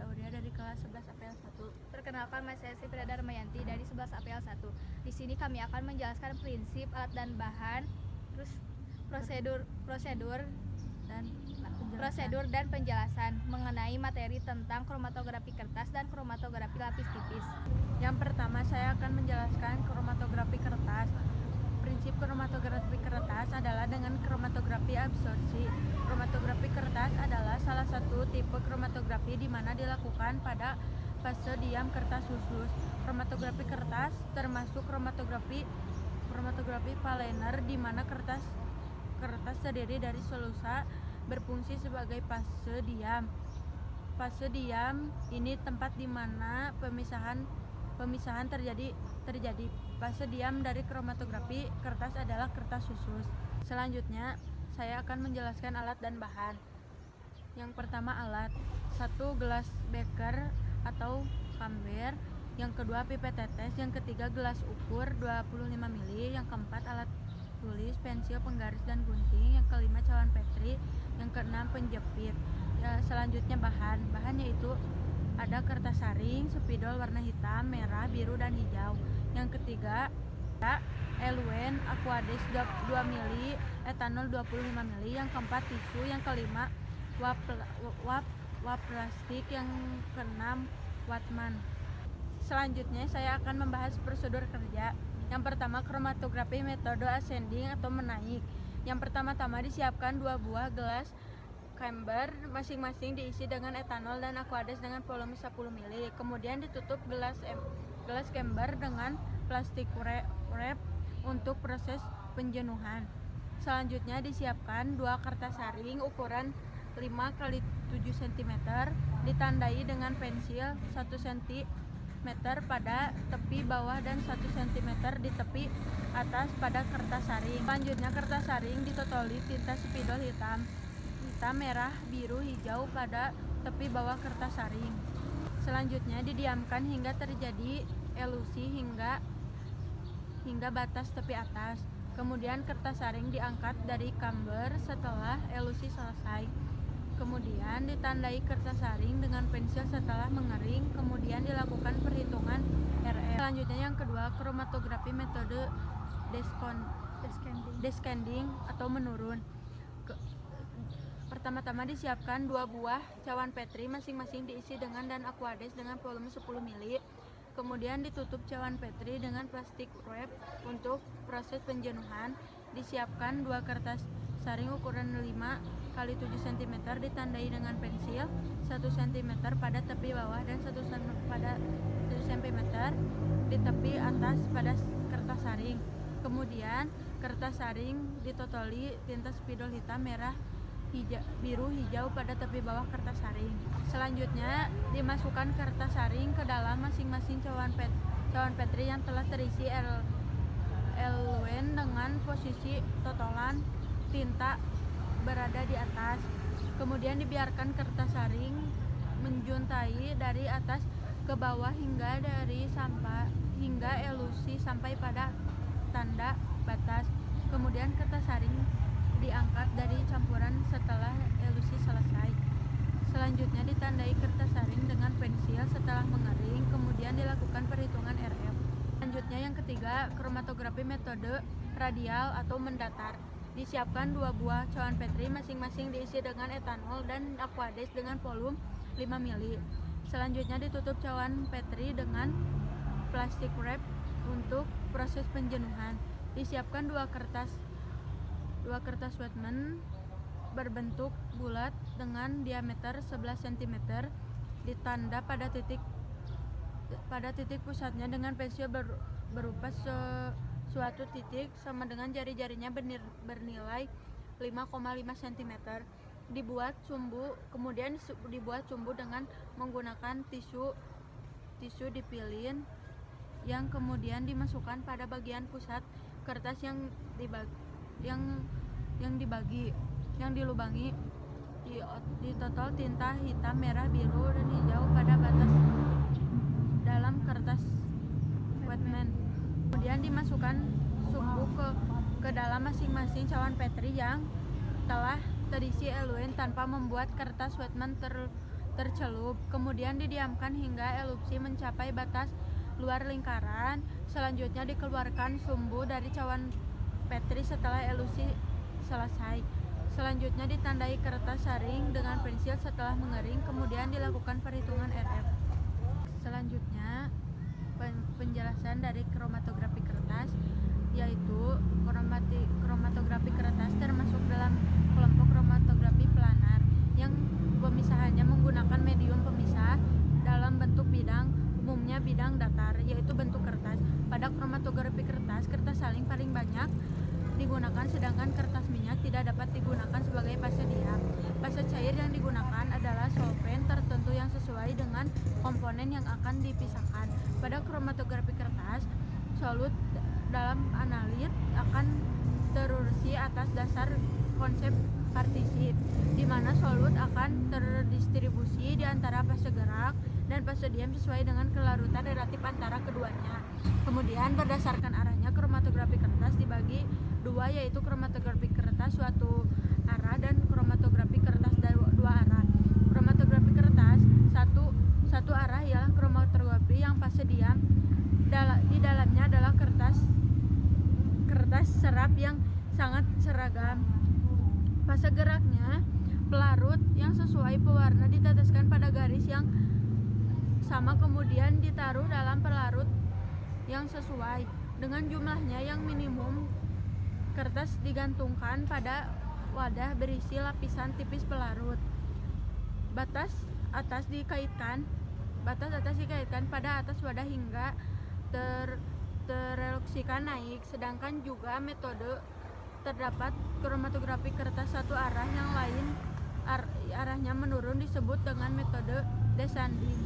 Aurea dari kelas 11 APL 1. Perkenalkan, saya Sifrida Darmayanti dari 11 APL 1. Di sini kami akan menjelaskan prinsip, alat dan bahan, terus prosedur dan penjelasan mengenai materi tentang kromatografi kertas dan kromatografi lapis tipis. Yang pertama, saya akan menjelaskan kromatografi kertas. Prinsip kromatografi kertas adalah dengan kromatografi absorpsi. Kromatografi kertas adalah salah satu tipe kromatografi di mana dilakukan pada fase diam kertas khusus. Kromatografi kertas termasuk kromatografi planar di mana kertas terdiri dari selusa berfungsi sebagai fase diam. Fase diam ini tempat di mana pemisahan terjadi. Fase diam dari kromatografi kertas adalah kertas khusus. Selanjutnya, saya akan menjelaskan alat dan bahan. Yang pertama alat, 1 gelas beker atau kamber, yang kedua pipet tetes, yang ketiga gelas ukur 25 ml, yang keempat alat tulis, pensil, penggaris dan gunting, yang kelima cawan petri, yang keenam penjepit. Selanjutnya bahan yaitu ada kertas saring, spidol warna hitam, merah, biru dan hijau. Yang ketiga eluen, aquades 2 ml, etanol 25 ml, yang keempat tisu, yang kelima wap plastik, yang keenam watman. Selanjutnya saya akan membahas prosedur kerja. Yang pertama, kromatografi metode ascending atau menaik. Yang pertama-tama disiapkan 2 buah gelas kamber, masing-masing diisi dengan etanol dan aquades dengan volume 10 ml. Kemudian ditutup gelas kamber dengan plastik wrap untuk proses penjenuhan. Selanjutnya disiapkan 2 kertas saring ukuran 5 x 7 cm, ditandai dengan pensil 1 cm pada tepi bawah dan 1 cm di tepi atas pada kertas saring. Selanjutnya kertas saring ditotoli tinta spidol hitam, merah, biru, hijau pada tepi bawah kertas saring. Selanjutnya didiamkan hingga terjadi elusi hingga batas tepi atas. Kemudian kertas saring diangkat dari kamber setelah elusi selesai. Kemudian ditandai kertas saring dengan pensil setelah mengering. Kemudian dilakukan perhitungan RL. Selanjutnya yang kedua, kromatografi metode descending atau menurun. Pertama-tama disiapkan 2 buah cawan petri, masing-masing diisi dengan dan aquades dengan volume 10 ml. Kemudian ditutup cawan petri dengan plastik wrap untuk proses penjenuhan. Disiapkan 2 kertas saring ukuran 5 x 7 cm, ditandai dengan pensil 1 cm pada tepi bawah dan 1 cm di tepi atas pada kertas saring. Kemudian kertas saring ditotoli tinta spidol hitam, merah, biru, hijau pada tepi bawah kertas saring. Selanjutnya dimasukkan kertas saring ke dalam masing-masing cawan petri yang telah terisi eluen dengan posisi totolan tinta berada di atas. Kemudian dibiarkan kertas saring menjuntai dari atas ke bawah hingga elusi sampai pada tanda batas. Kemudian kertas saring diangkat dari campuran setelah elusi selesai. Selanjutnya ditandai kertas saring dengan pensil setelah mengering. Kemudian dilakukan perhitungan RF. Selanjutnya yang ketiga, kromatografi metode radial atau mendatar. Disiapkan 2 buah cawan petri, masing-masing diisi dengan etanol dan aquades dengan volume 5 ml. Selanjutnya ditutup cawan petri dengan plastik wrap untuk proses penjenuhan. Disiapkan 2 kertas watman berbentuk bulat dengan diameter 11 cm, ditanda pada titik pusatnya dengan pensil berupa suatu titik sama dengan jari-jarinya bernilai 5,5 cm. Kemudian dibuat sumbu dengan menggunakan tisu dipilin yang kemudian dimasukkan pada bagian pusat kertas yang dilubangi. Ditotol tinta hitam, merah, biru dan hijau pada batas dalam kertas wetman. Kemudian dimasukkan sumbu ke dalam masing-masing cawan petri yang telah terisi eluen tanpa membuat kertas wetman tercelup, kemudian didiamkan hingga erupsi mencapai batas luar lingkaran. Selanjutnya dikeluarkan sumbu dari cawan Petri setelah erupsi selesai. Selanjutnya ditandai kertas saring dengan pensil setelah mengering, kemudian dilakukan perhitungan RF. Selanjutnya penjelasan dari kromatografi kertas, yaitu kromatografi kertas termasuk dalam kelompok kromatografi planar yang pemisahannya menggunakan medium pemisah dalam bentuk bidang, umumnya bidang datar, yaitu bentuk kertas. Pada kromatografi kertas, kertas saling paling banyak digunakan, sedangkan kertas minyak tidak dapat digunakan sebagai fase diam. Fase cair yang digunakan adalah solvent tertentu yang sesuai dengan komponen yang akan dipisahkan. Pada kromatografi kertas, solut dalam analit akan terursi atas dasar konsep partisip, di mana solut akan terdistribusi di antara fase gerak dan fase diam sesuai dengan kelarutan relatif antara keduanya. Kemudian berdasarkan arahnya kromatografi kertas dibagi dua, yaitu kromatografi kertas suatu arah dan kromatografi kertas dua arah. Kromatografi kertas satu arah ialah kromatografi yang fase diam. Di dalamnya adalah kertas serap yang sangat seragam. Fase geraknya, pelarut yang sesuai pewarna diteteskan pada garis yang sama, kemudian ditaruh dalam pelarut yang sesuai dengan jumlahnya yang minimum. Kertas digantungkan pada wadah berisi lapisan tipis pelarut. Batas atas dikaitkan pada atas wadah hingga terrelaksikan naik. Sedangkan juga metode terdapat kromatografi kertas satu arah yang lain arahnya menurun disebut dengan metode descending.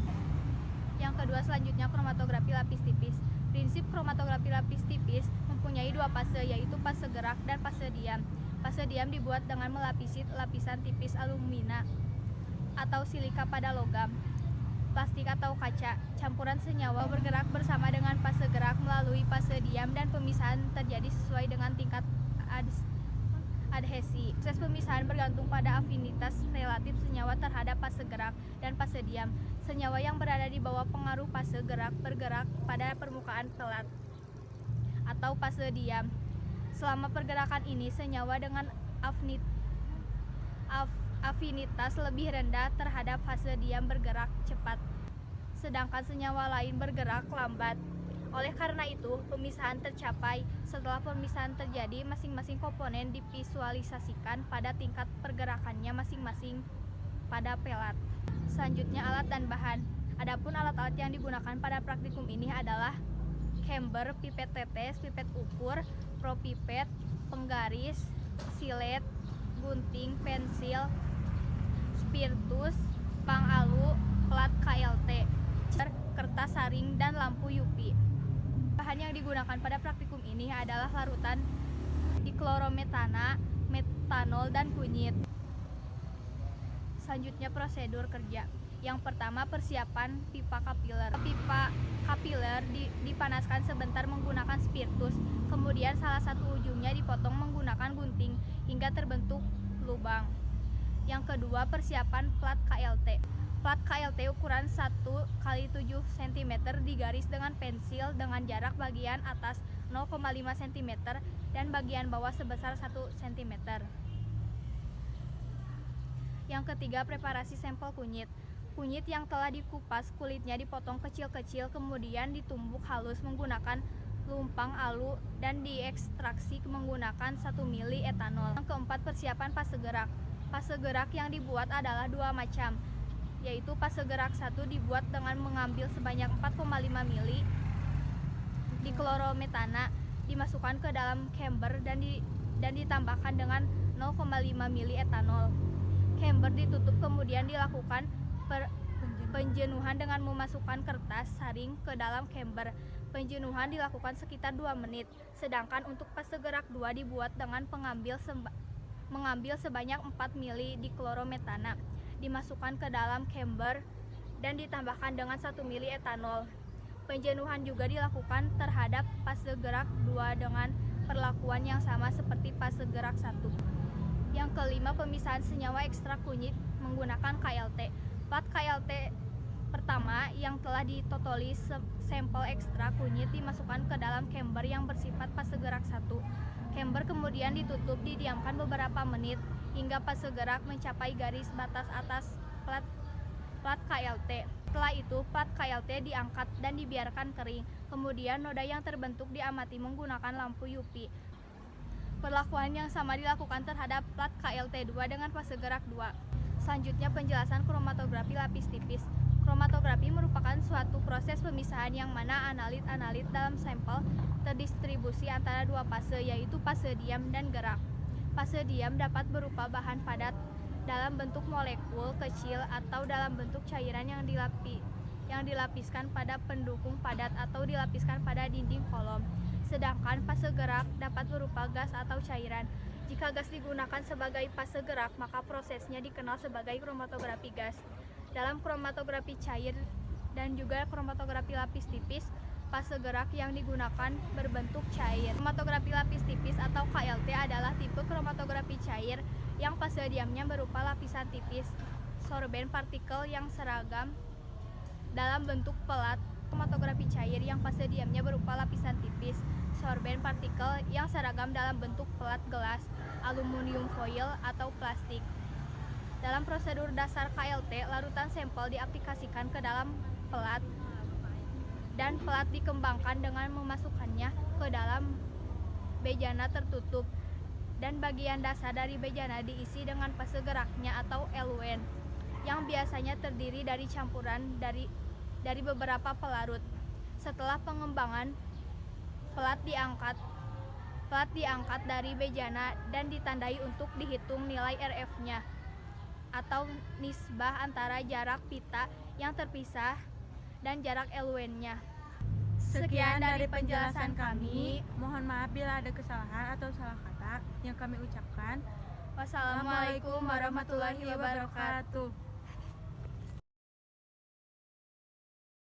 Yang kedua selanjutnya kromatografi lapis tipis. Prinsip kromatografi lapis tipis mempunyai dua fase, yaitu fase gerak dan fase diam. Fase diam dibuat dengan melapisi lapisan tipis alumina atau silika pada logam, plastik atau kaca. Campuran senyawa bergerak bersama dengan fase gerak melalui fase diam dan pemisahan terjadi sesuai dengan tingkat adhesi. Proses pemisahan bergantung pada afinitas relatif senyawa terhadap fase gerak dan fase diam. Senyawa yang berada di bawah pengaruh fase gerak bergerak pada permukaan pelat atau fase diam. Selama pergerakan ini, senyawa dengan afinitas lebih rendah terhadap fase diam bergerak cepat, sedangkan senyawa lain bergerak lambat. Oleh karena itu, pemisahan tercapai. Setelah pemisahan terjadi, masing-masing komponen divisualisasikan pada tingkat pergerakannya masing-masing pada pelat. Selanjutnya alat dan bahan. Adapun alat-alat yang digunakan pada praktikum ini adalah camber, pipet tetes, pipet ukur, propipet, penggaris, silet, gunting, pensil, spiritus, pangalu, plat KLT, kertas saring, dan lampu UV. Bahan yang digunakan pada praktikum ini adalah larutan diklorometana, metanol, dan kunyit. Selanjutnya prosedur kerja. Yang pertama, persiapan pipa kapiler. Pipa kapiler dipanaskan sebentar menggunakan spiritus, kemudian salah satu ujungnya dipotong menggunakan gunting hingga terbentuk lubang. Yang kedua, persiapan plat KLT. Plat KLT ukuran 1x7 cm digaris dengan pensil dengan jarak bagian atas 0,5 cm dan bagian bawah sebesar 1 cm. Yang ketiga, preparasi sampel kunyit. Kunyit yang telah dikupas kulitnya dipotong kecil-kecil, kemudian ditumbuk halus menggunakan lumpang alu dan diekstraksi menggunakan 1 mili etanol. Yang keempat, persiapan fase gerak. Fase gerak yang dibuat adalah dua macam, yaitu fase gerak 1 dibuat dengan mengambil sebanyak 4,5 mili diklorometana, dimasukkan ke dalam chamber dan ditambahkan dengan 0,5 mili etanol. Chamber ditutup, kemudian dilakukan penjenuhan dengan memasukkan kertas saring ke dalam chamber. Penjenuhan dilakukan sekitar 2 menit. Sedangkan untuk fase gerak 2 dibuat dengan mengambil sebanyak 4 mili diklorometana, dimasukkan ke dalam chamber dan ditambahkan dengan 1 mili etanol. Penjenuhan juga dilakukan terhadap fase gerak 2 dengan perlakuan yang sama seperti fase gerak 1. Yang kelima, pemisahan senyawa ekstrak kunyit menggunakan KLT. Plat KLT yang telah ditotoli sampel ekstra kunyit dimasukkan ke dalam chamber yang bersifat fase gerak 1. Chamber kemudian ditutup didiamkan beberapa menit hingga fase gerak mencapai garis batas atas plat KLT. Setelah itu, plat KLT diangkat dan dibiarkan kering. Kemudian noda yang terbentuk diamati menggunakan lampu UV. Perlakuan yang sama dilakukan terhadap plat KLT2 dengan fase gerak 2. Selanjutnya penjelasan kromatografi lapis tipis. Kromatografi merupakan suatu proses pemisahan yang mana analit dalam sampel terdistribusi antara dua fase, yaitu fase diam dan gerak. Fase diam dapat berupa bahan padat dalam bentuk molekul kecil atau dalam bentuk cairan yang dilapiskan pada pendukung padat atau dilapiskan pada dinding kolom. Sedangkan fase gerak dapat berupa gas atau cairan. Jika gas digunakan sebagai fase gerak, maka prosesnya dikenal sebagai kromatografi gas. Dalam kromatografi cair dan juga kromatografi lapis tipis, fase gerak yang digunakan berbentuk cair. Kromatografi lapis tipis atau KLT adalah tipe kromatografi cair yang fase diamnya berupa lapisan tipis sorben partikel yang seragam dalam bentuk pelat. Kromatografi cair yang fase diamnya berupa lapisan tipis sorben partikel yang seragam dalam bentuk pelat gelas, aluminium foil atau plastik. Dalam prosedur dasar KLT, larutan sampel diaplikasikan ke dalam pelat dan pelat dikembangkan dengan memasukkannya ke dalam bejana tertutup, dan bagian dasar dari bejana diisi dengan fase geraknya atau eluent yang biasanya terdiri dari campuran dari beberapa pelarut. Setelah pengembangan, pelat diangkat dari bejana dan ditandai untuk dihitung nilai RF-nya atau nisbah antara jarak pita yang terpisah dan jarak eluentnya. Sekian dari penjelasan kami. Mohon maaf bila ada kesalahan atau salah kata yang kami ucapkan. Wassalamualaikum warahmatullahi wabarakatuh.